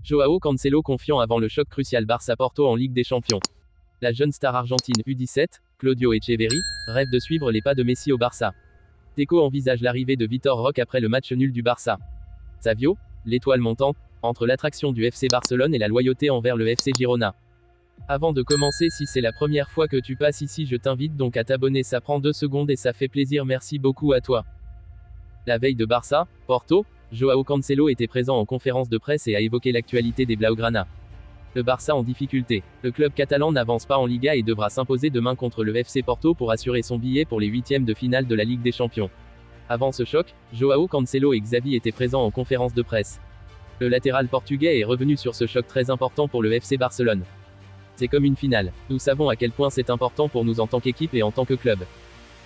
Joao Cancelo confiant avant le choc crucial Barça-Porto en Ligue des Champions. La jeune star argentine U17, Claudio Echeverri, rêve de suivre les pas de Messi au Barça. Deco envisage l'arrivée de Vitor Roque après le match nul du Barça. Savio, l'étoile montante, entre l'attraction du FC Barcelone et la loyauté envers le FC Girona. Avant de commencer, si c'est la première fois que tu passes ici, je t'invite donc à t'abonner, ça prend 2 secondes et ça fait plaisir, merci beaucoup à toi. La veille de Barça, Porto, Joao Cancelo était présent en conférence de presse et a évoqué l'actualité des Blaugrana. Le Barça en difficulté. Le club catalan n'avance pas en Liga et devra s'imposer demain contre le FC Porto pour assurer son billet pour les 8e de finale de la Ligue des Champions. Avant ce choc, Joao Cancelo et Xavi étaient présents en conférence de presse. Le latéral portugais est revenu sur ce choc très important pour le FC Barcelone. C'est comme une finale. Nous savons à quel point c'est important pour nous en tant qu'équipe et en tant que club.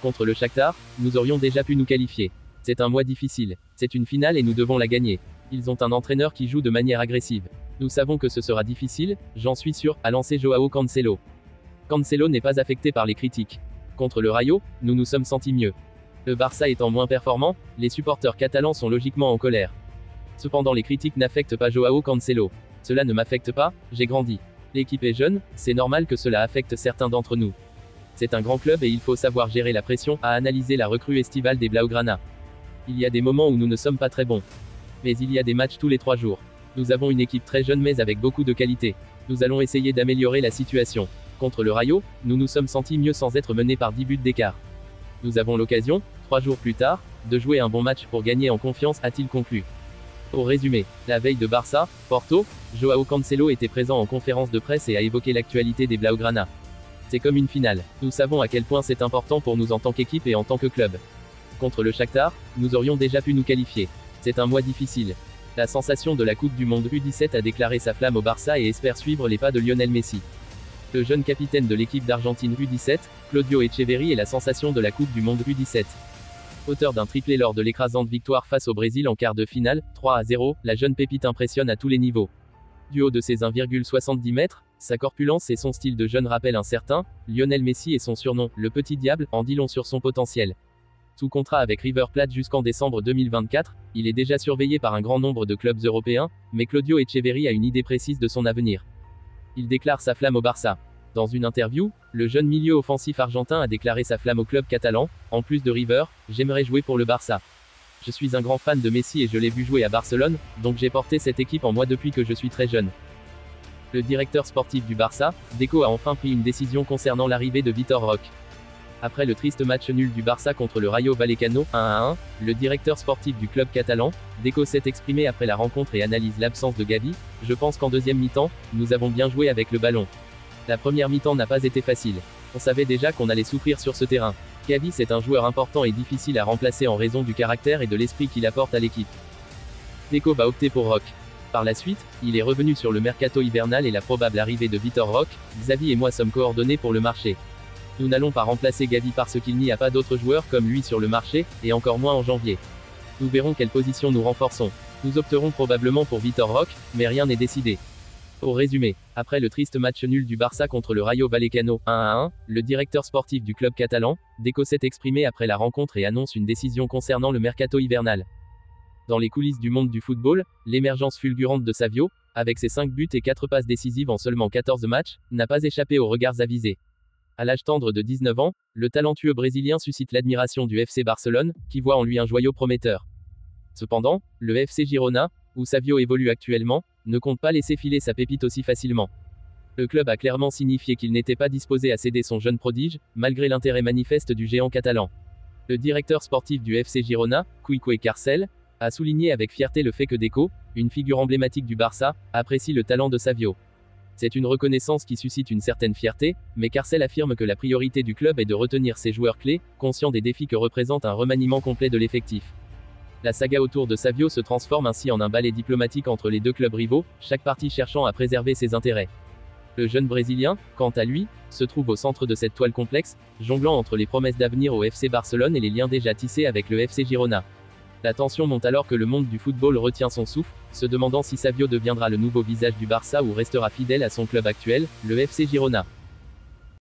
Contre le Shakhtar, nous aurions déjà pu nous qualifier. C'est un mois difficile. C'est une finale et nous devons la gagner. Ils ont un entraîneur qui joue de manière agressive. Nous savons que ce sera difficile, j'en suis sûr, a lancé Joao Cancelo. Cancelo n'est pas affecté par les critiques. Contre le Rayo, nous nous sommes sentis mieux. Le Barça étant moins performant, les supporters catalans sont logiquement en colère. Cependant les critiques n'affectent pas Joao Cancelo. Cela ne m'affecte pas, j'ai grandi. L'équipe est jeune, c'est normal que cela affecte certains d'entre nous. C'est un grand club et il faut savoir gérer la pression, a analysé la recrue estivale des Blaugrana. Il y a des moments où nous ne sommes pas très bons. Mais il y a des matchs tous les 3 jours. Nous avons une équipe très jeune mais avec beaucoup de qualité. Nous allons essayer d'améliorer la situation. Contre le Rayo, nous nous sommes sentis mieux sans être menés par 10 buts d'écart. Nous avons l'occasion, 3 jours plus tard, de jouer un bon match pour gagner en confiance, a-t-il conclu. Pour résumer, la veille de Barça, Porto, Joao Cancelo était présent en conférence de presse et a évoqué l'actualité des Blaugrana. C'est comme une finale. Nous savons à quel point c'est important pour nous en tant qu'équipe et en tant que club. Contre le Shakhtar, nous aurions déjà pu nous qualifier. C'est un mois difficile. La sensation de la Coupe du Monde U17 a déclaré sa flamme au Barça et espère suivre les pas de Lionel Messi. Le jeune capitaine de l'équipe d'Argentine U17, Claudio Echeverri est la sensation de la Coupe du Monde U17. Auteur d'un triplé lors de l'écrasante victoire face au Brésil en quart de finale, 3-0, la jeune pépite impressionne à tous les niveaux. Du haut de ses 1,70 m, sa corpulence et son style de jeune rappellent un certain Lionel Messi et son surnom, le Petit Diable, en dit long sur son potentiel. Sous contrat avec River Plate jusqu'en décembre 2024, il est déjà surveillé par un grand nombre de clubs européens, mais Claudio Echeverri a une idée précise de son avenir. Il déclare sa flamme au Barça. Dans une interview, le jeune milieu offensif argentin a déclaré sa flamme au club catalan. En plus de River, j'aimerais jouer pour le Barça. Je suis un grand fan de Messi et je l'ai vu jouer à Barcelone, donc j'ai porté cette équipe en moi depuis que je suis très jeune. Le directeur sportif du Barça, Deco, a enfin pris une décision concernant l'arrivée de Vitor Roque. Après le triste match nul du Barça contre le Rayo Vallecano, 1-1, le directeur sportif du club catalan, Deco, s'est exprimé après la rencontre et analyse l'absence de Gavi. Je pense qu'en deuxième mi-temps, nous avons bien joué avec le ballon. La première mi-temps n'a pas été facile. On savait déjà qu'on allait souffrir sur ce terrain. Gavi, c'est un joueur important et difficile à remplacer en raison du caractère et de l'esprit qu'il apporte à l'équipe. Deco va opter pour Roque. Par la suite, il est revenu sur le mercato hivernal et la probable arrivée de Vitor Roque. Xavi et moi sommes coordonnés pour le marché. Nous n'allons pas remplacer Gavi parce qu'il n'y a pas d'autres joueurs comme lui sur le marché, et encore moins en janvier. Nous verrons quelle position nous renforçons. Nous opterons probablement pour Vitor Roque, mais rien n'est décidé. Pour résumer, après le triste match nul du Barça contre le Rayo Vallecano, 1-1, le directeur sportif du club catalan, Deco, s'est exprimé après la rencontre et annonce une décision concernant le mercato hivernal. Dans les coulisses du monde du football, l'émergence fulgurante de Savio, avec ses 5 buts et 4 passes décisives en seulement 14 matchs, n'a pas échappé aux regards avisés. À l'âge tendre de 19 ans, le talentueux Brésilien suscite l'admiration du FC Barcelone, qui voit en lui un joyau prometteur. Cependant, le FC Girona, où Savio évolue actuellement, ne compte pas laisser filer sa pépite aussi facilement. Le club a clairement signifié qu'il n'était pas disposé à céder son jeune prodige, malgré l'intérêt manifeste du géant catalan. Le directeur sportif du FC Girona, Quique Carcel, a souligné avec fierté le fait que Deco, une figure emblématique du Barça, apprécie le talent de Savio. C'est une reconnaissance qui suscite une certaine fierté, mais Carcel affirme que la priorité du club est de retenir ses joueurs clés, conscient des défis que représente un remaniement complet de l'effectif. La saga autour de Savio se transforme ainsi en un ballet diplomatique entre les deux clubs rivaux, chaque partie cherchant à préserver ses intérêts. Le jeune Brésilien, quant à lui, se trouve au centre de cette toile complexe, jonglant entre les promesses d'avenir au FC Barcelone et les liens déjà tissés avec le FC Girona. La tension monte alors que le monde du football retient son souffle, se demandant si Savio deviendra le nouveau visage du Barça ou restera fidèle à son club actuel, le FC Girona.